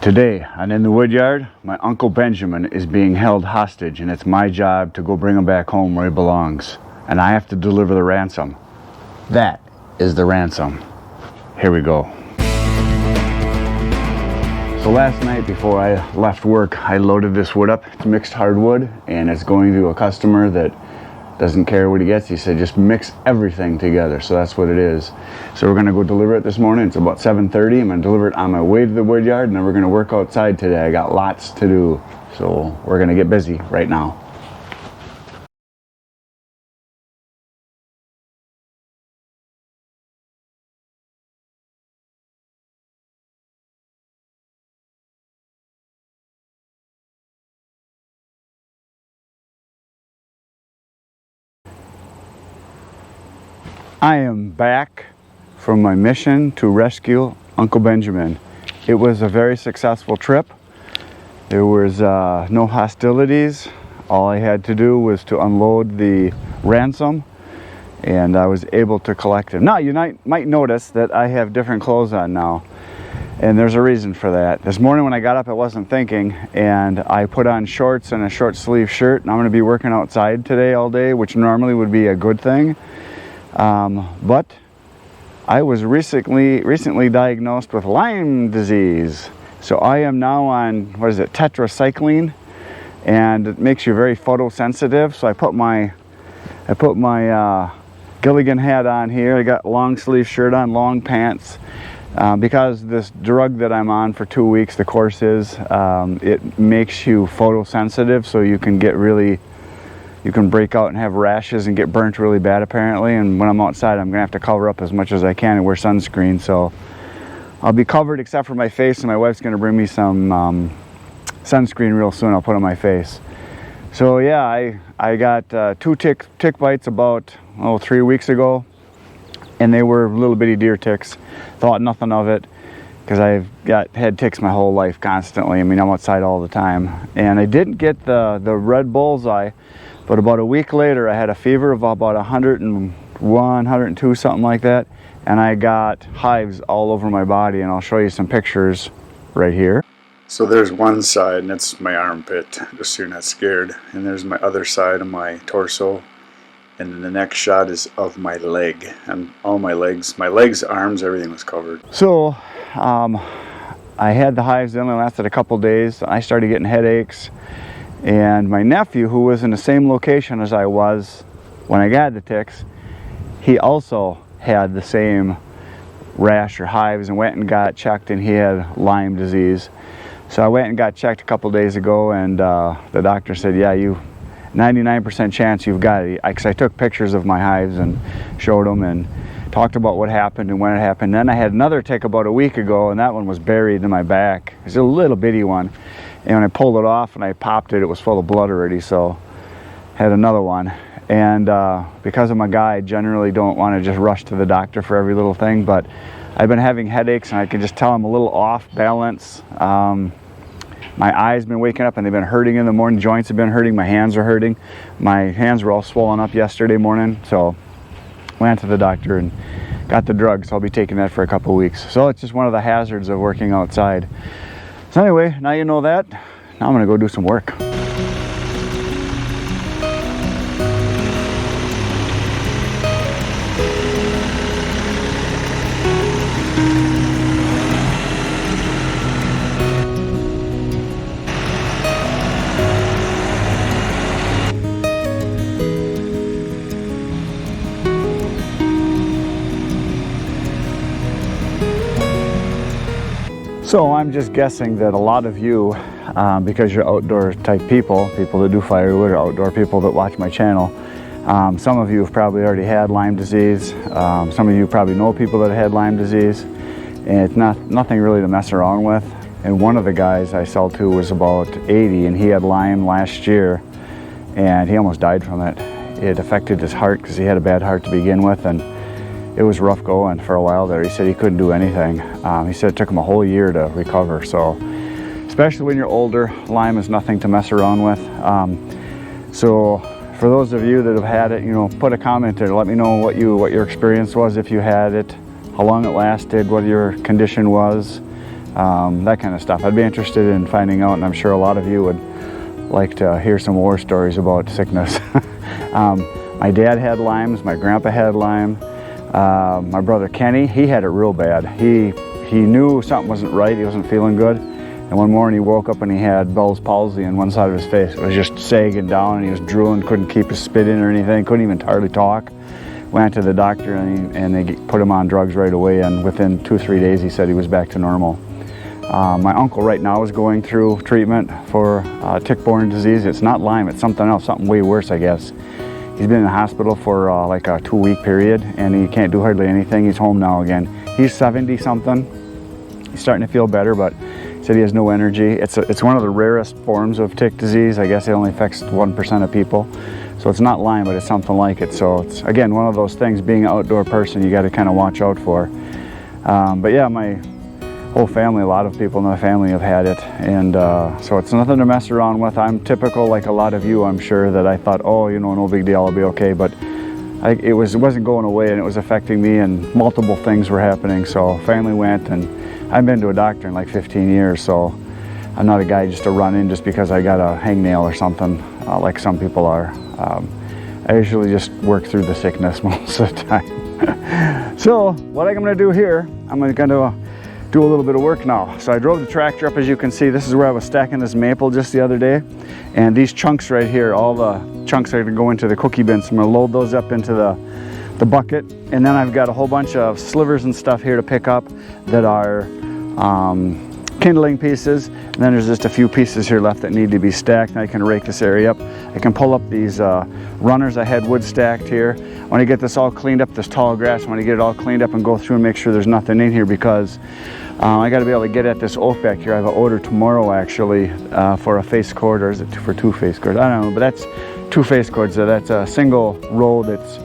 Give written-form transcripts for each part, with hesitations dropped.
Today, and in the wood yard, my Uncle Benjamin is being held hostage, and it's my job to go bring him back home where he belongs. And I have to deliver the ransom. That is the ransom. Here we go. So last night before I left work, I loaded this wood up. It's mixed hardwood, and it's going to a customer that doesn't care what he gets. He said just mix everything together, so that's what it is. So we're gonna go deliver it this morning. It's about 7:30. I'm gonna deliver it on my way to the wood yard, and then we're gonna work outside today. I got lots to do, so we're gonna get busy right now. I am back from my mission to rescue Uncle Benjamin. It was a very successful trip. There was no hostilities. All I had to do was to unload the ransom, and I was able to collect him. Now, you might notice that I have different clothes on now, and there's a reason for that. This morning when I got up, I wasn't thinking, and I put on shorts and a short sleeve shirt, and I'm going to be working outside today all day, which normally would be a good thing. But I was recently diagnosed with Lyme disease. So I am now on, what is it, tetracycline, and it makes you very photosensitive. So I put my Gilligan hat on here. I got long sleeve shirt on, long pants, because this drug that I'm on for 2 weeks, the course is, it makes you photosensitive, so you can break out and have rashes and get burnt really bad apparently. And when I'm outside, I'm gonna have to cover up as much as I can and wear sunscreen. So I'll be covered except for my face, and my wife's gonna bring me some sunscreen real soon. I'll put on my face. So yeah, I got 2 tick bites about 3 weeks ago, and they were little bitty deer ticks. Thought nothing of it, because I've had ticks my whole life constantly. I mean, I'm outside all the time. And I didn't get the red bullseye, but about a week later I had a fever of about 101, 102, something like that, and I got hives all over my body, and I'll show you some pictures right here. So there's one side, and it's my armpit, just so you're not scared, and there's my other side of my torso, and then the next shot is of my leg, and all my legs, arms, everything was covered. So I had the hives, they only lasted a couple days. I started getting headaches, and my nephew, who was in the same location as I was when I got the ticks, he also had the same rash or hives and went and got checked, and he had Lyme disease. So I went and got checked a couple days ago, and the doctor said, yeah, 99% chance you've got it. Because I took pictures of my hives and showed them and talked about what happened and when it happened. Then I had another tick about a week ago, and that one was buried in my back. It's a little bitty one. And when I pulled it off and I popped it, it was full of blood already, so I had another one. And because I'm a guy, I generally don't want to just rush to the doctor for every little thing, but I've been having headaches, and I can just tell I'm a little off balance. My eyes have been waking up, and they've been hurting in the morning. Joints have been hurting. My hands are hurting. My hands were all swollen up yesterday morning, so went to the doctor and got the drug, so I'll be taking that for a couple weeks. So it's just one of the hazards of working outside. So anyway, now you know that. Now I'm gonna go do some work. So I'm just guessing that a lot of you, because you're outdoor type people that do firewood, or outdoor people that watch my channel, some of you have probably already had Lyme disease. Some of you probably know people that had Lyme disease, and it's nothing really to mess around with. And one of the guys I sell to was about 80, and he had Lyme last year, and he almost died from it. It affected his heart because he had a bad heart to begin with, and it was rough going for a while there. He said he couldn't do anything. He said it took him a whole year to recover. So, especially when you're older, Lyme is nothing to mess around with. So, for those of you that have had it, put a comment there. Let me know what your experience was if you had it, how long it lasted, what your condition was. that kind of stuff. I'd be interested in finding out, and I'm sure a lot of you would like to hear some war stories about sickness. My dad had Lyme's, my grandpa had Lyme, my brother Kenny, he had it real bad. He knew something wasn't right, he wasn't feeling good, and one morning he woke up and he had Bell's palsy in one side of his face. It was just sagging down and he was drooling, couldn't keep his spit in or anything, couldn't even hardly talk. Went to the doctor and they put him on drugs right away, and within 2-3 days he said he was back to normal. My uncle right now is going through treatment for tick-borne disease. It's not Lyme, it's something else, something way worse, I guess. He's been in the hospital for like a 2-week period and he can't do hardly anything. He's home now again. He's 70 something. He's starting to feel better, but he said he has no energy. It's one of the rarest forms of tick disease. I guess it only affects 1% of people. So it's not Lyme, but it's something like it. So it's, again, one of those things, being an outdoor person, you got to kind of watch out for. But yeah, my whole family, a lot of people in my family have had it, and so it's nothing to mess around with. I'm typical, like a lot of you, I'm sure, that I thought, oh, you know, no big deal, I'll be okay, but it wasn't going away, and it was affecting me, and multiple things were happening. So family went, and I've been to a doctor in like 15 years, so I'm not a guy just to run in just because I got a hangnail or something, like some people are. I usually just work through the sickness most of the time. So what I'm going to do here, I'm going to do a little bit of work now. So I drove the tractor up, as you can see. This is where I was stacking this maple just the other day, and these chunks right here, all the chunks are going to go into the cookie bin, so I'm going to load those up into the bucket, and then I've got a whole bunch of slivers and stuff here to pick up that are kindling pieces, and then there's just a few pieces here left that need to be stacked, and I can rake this area up. I can pull up these runners I had wood stacked here. I want to get this all cleaned up, this tall grass. I want to get it all cleaned up and go through and make sure there's nothing in here, because I got to be able to get at this oak back here. I have an order tomorrow actually for a face cord, or is it for 2 face cords? I don't know, but that's 2 face cords. So that's a single row that's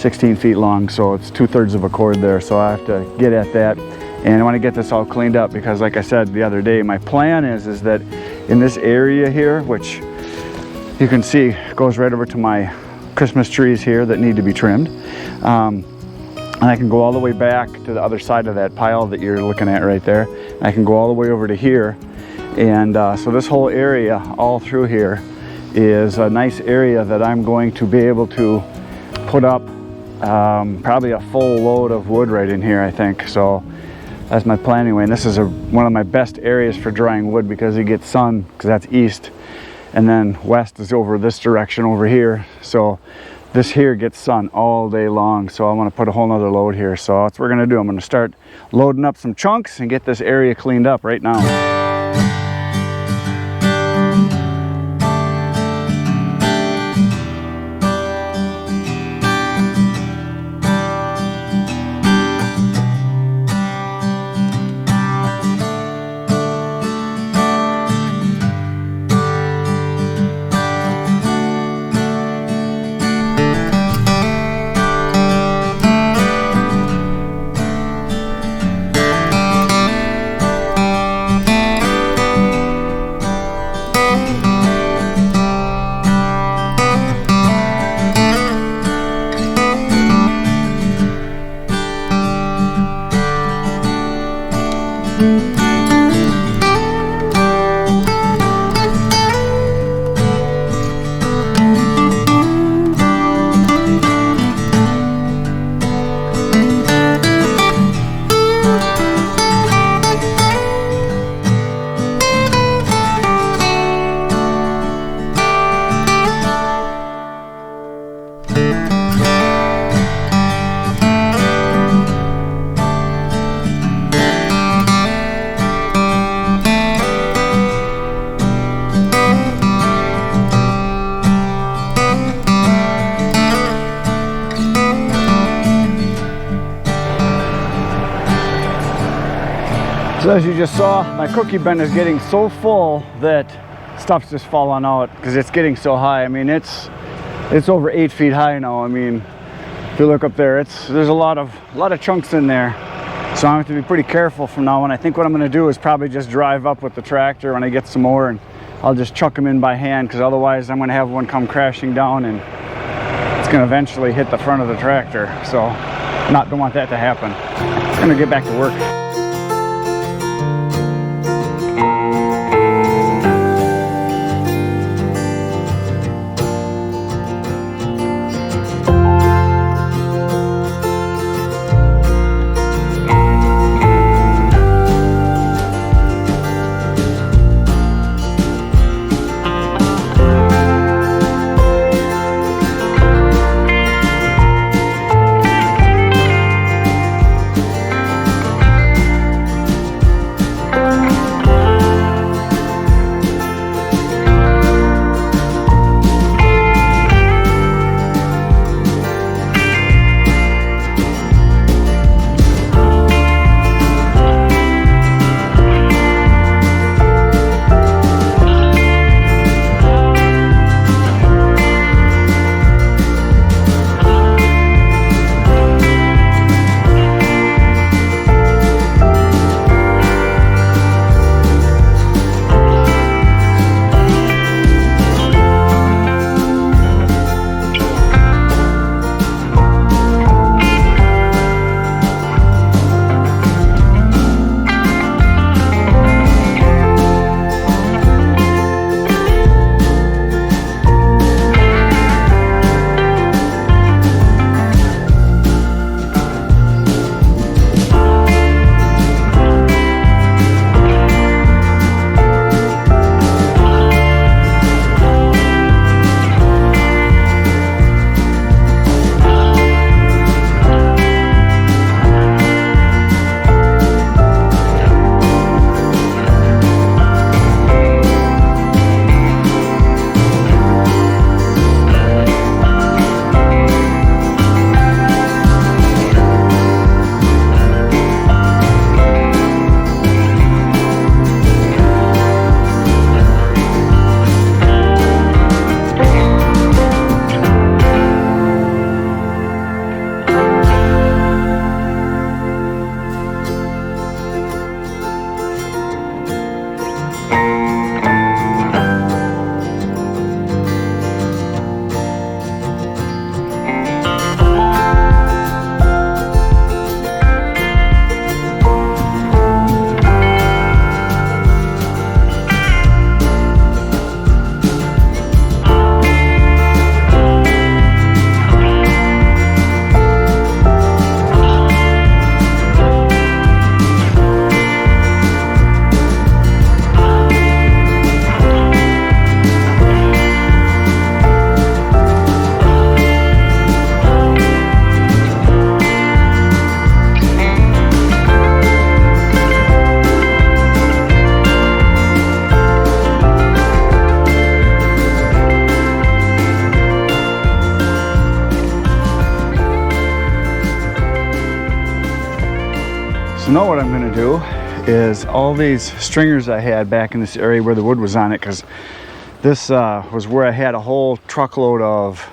16 feet long, so it's 2/3 of a cord there. So I have to get at that, and I want to get this all cleaned up, because like I said the other day, my plan is that in this area here, which you can see goes right over to my Christmas trees here that need to be trimmed, and I can go all the way back to the other side of that pile that you're looking at right there. I can go all the way over to here, and so this whole area all through here is a nice area that I'm going to be able to put up probably a full load of wood right in here, I think. So that's my plan anyway, and this is one of my best areas for drying wood, because you get sun, because that's east, and then west is over this direction over here. So this here gets sun all day long, so I want to put a whole nother load here. So that's what we're going to do. I'm going to start loading up some chunks and get this area cleaned up right now. So as you just saw, my cookie bin is getting so full that stuff's just falling out because it's getting so high. I mean, it's over 8 feet high now. I mean, if you look up there, there's a lot of chunks in there. So I have to be pretty careful from now on. I think what I'm going to do is probably just drive up with the tractor when I get some more, and I'll just chuck them in by hand, because otherwise I'm going to have one come crashing down and it's going to eventually hit the front of the tractor. So don't want that to happen. I'm going to get back to work. So now what I'm going to do is all these stringers I had back in this area where the wood was on it, because this was where I had a whole truckload of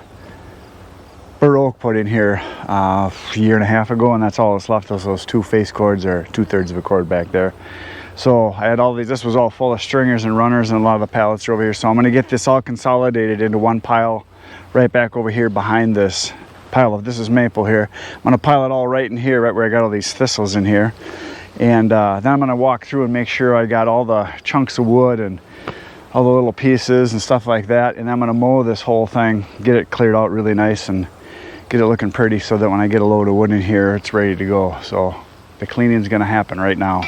burr oak put in here a year and a half ago, and that's all that's left of those 2 face cords, or 2/3 of a cord back there. So I had all these, this was all full of stringers and runners, and a lot of the pallets are over here. So I'm going to get this all consolidated into one pile right back over here behind this pile of, this is maple here. I'm going to pile it all right in here, right where I got all these thistles in here. And then I'm going to walk through and make sure I got all the chunks of wood and all the little pieces and stuff like that. And I'm going to mow this whole thing, get it cleared out really nice and get it looking pretty, so that when I get a load of wood in here, it's ready to go. So the cleaning is going to happen right now.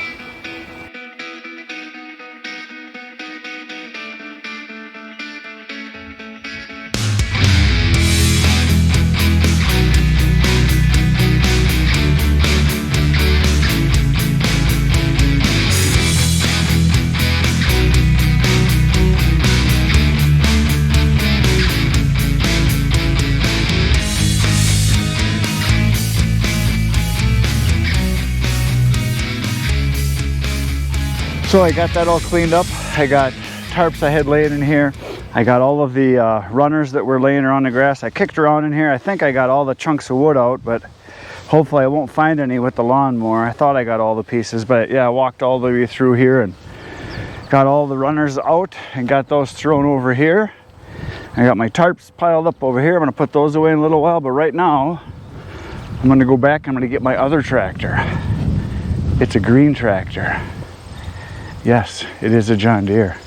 So I got that all cleaned up. I got tarps I had laying in here. I got all of the runners that were laying around the grass. I kicked around in here. I think I got all the chunks of wood out, but hopefully I won't find any with the lawnmower. I thought I got all the pieces, but yeah, I walked all the way through here and got all the runners out and got those thrown over here. I got my tarps piled up over here. I'm gonna put those away in a little while, but right now I'm gonna go back. I'm gonna get my other tractor. It's a green tractor. Yes, it is a John Deere.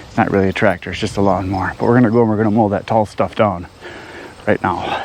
It's not really a tractor, it's just a lawnmower. But we're gonna go and we're gonna mow that tall stuff down right now.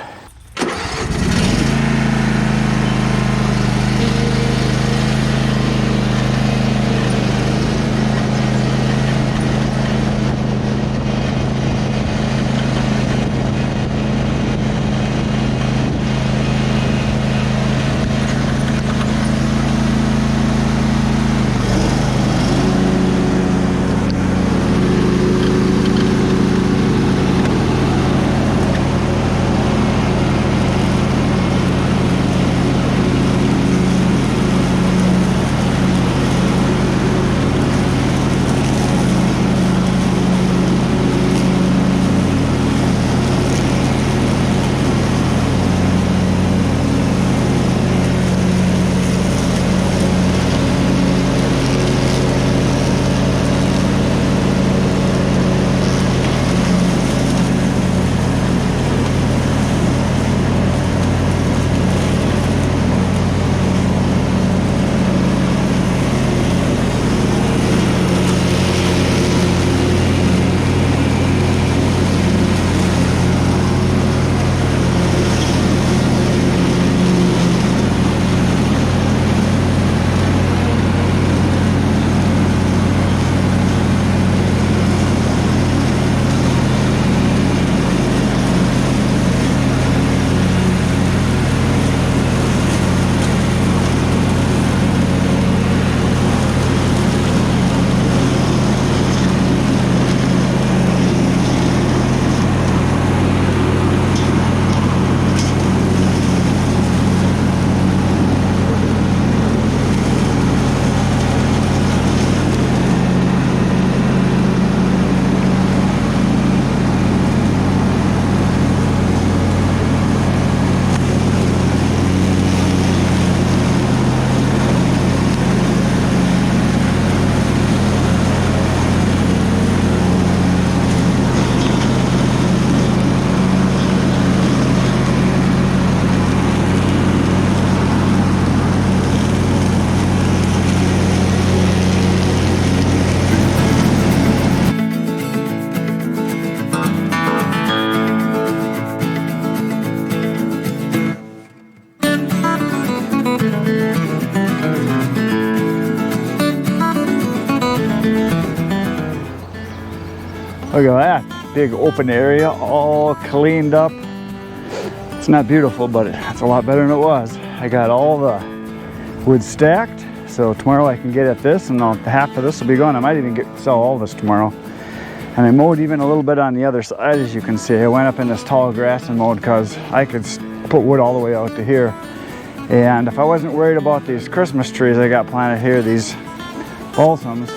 Look at that, big open area, all cleaned up. It's not beautiful, but it's a lot better than it was. I got all the wood stacked, so tomorrow I can get at this, and half of this will be gone. I might even sell all this tomorrow. And I mowed even a little bit on the other side, as you can see. I went up in this tall grass and mowed because I could put wood all the way out to here. And if I wasn't worried about these Christmas trees I got planted here, these balsams,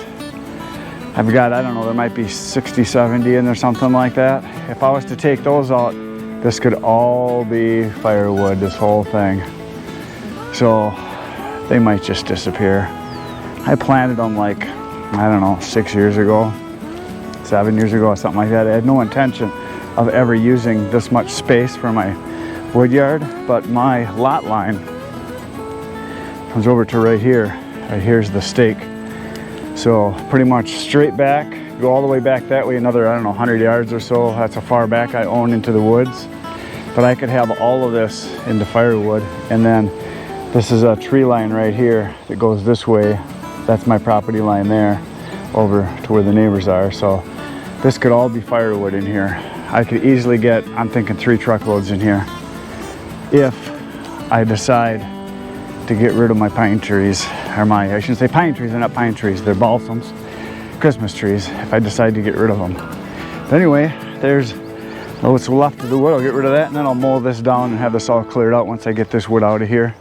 I've got, I don't know, there might be 60, 70 in there, something like that. If I was to take those out, this could all be firewood, this whole thing. So they might just disappear. I planted them like, I don't know, 6 years ago, 7 years ago, something like that. I had no intention of ever using this much space for my wood yard, but my lot line comes over to right here. Right here's the stake. So pretty much straight back, go all the way back that way, another, I don't know, 100 yards or so. That's how far back I own into the woods. But I could have all of this into firewood. And then this is a tree line right here that goes this way. That's my property line there, over to where the neighbors are. So this could all be firewood in here. I could easily get, I'm thinking 3 truckloads in here, if I decide to get rid of my pine trees, or I shouldn't say pine trees, they're not pine trees, they're balsams, Christmas trees, if I decide to get rid of them. But anyway, there's what's left of the wood. I'll get rid of that, and then I'll mow this down and have this all cleared out once I get this wood out of here.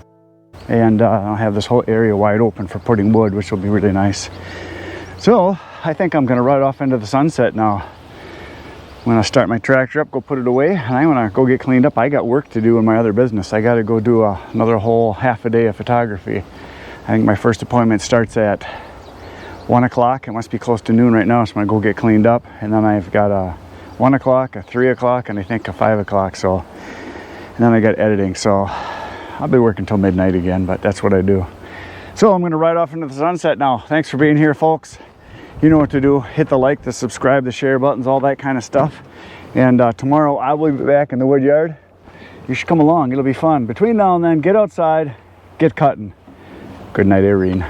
And I'll have this whole area wide open for putting wood, which will be really nice. So I think I'm gonna ride off into the sunset now. I'm gonna start my tractor up, go put it away, and I'm gonna go get cleaned up. I got work to do in my other business. I gotta go do another whole half a day of photography. I think my first appointment starts at 1 o'clock. It must be close to noon right now, so I'm gonna go get cleaned up. And then I've got a 1 o'clock, a 3 o'clock, and I think a 5 o'clock. So, and then I got editing. So I'll be working till midnight again, but that's what I do. So I'm gonna ride off into the sunset now. Thanks for being here, folks. You know what to do. Hit the like, the subscribe, the share buttons, all that kind of stuff. And tomorrow I will be back in the wood yard. You should come along. It'll be fun. Between now and then, get outside, get cutting. Good night, Irene.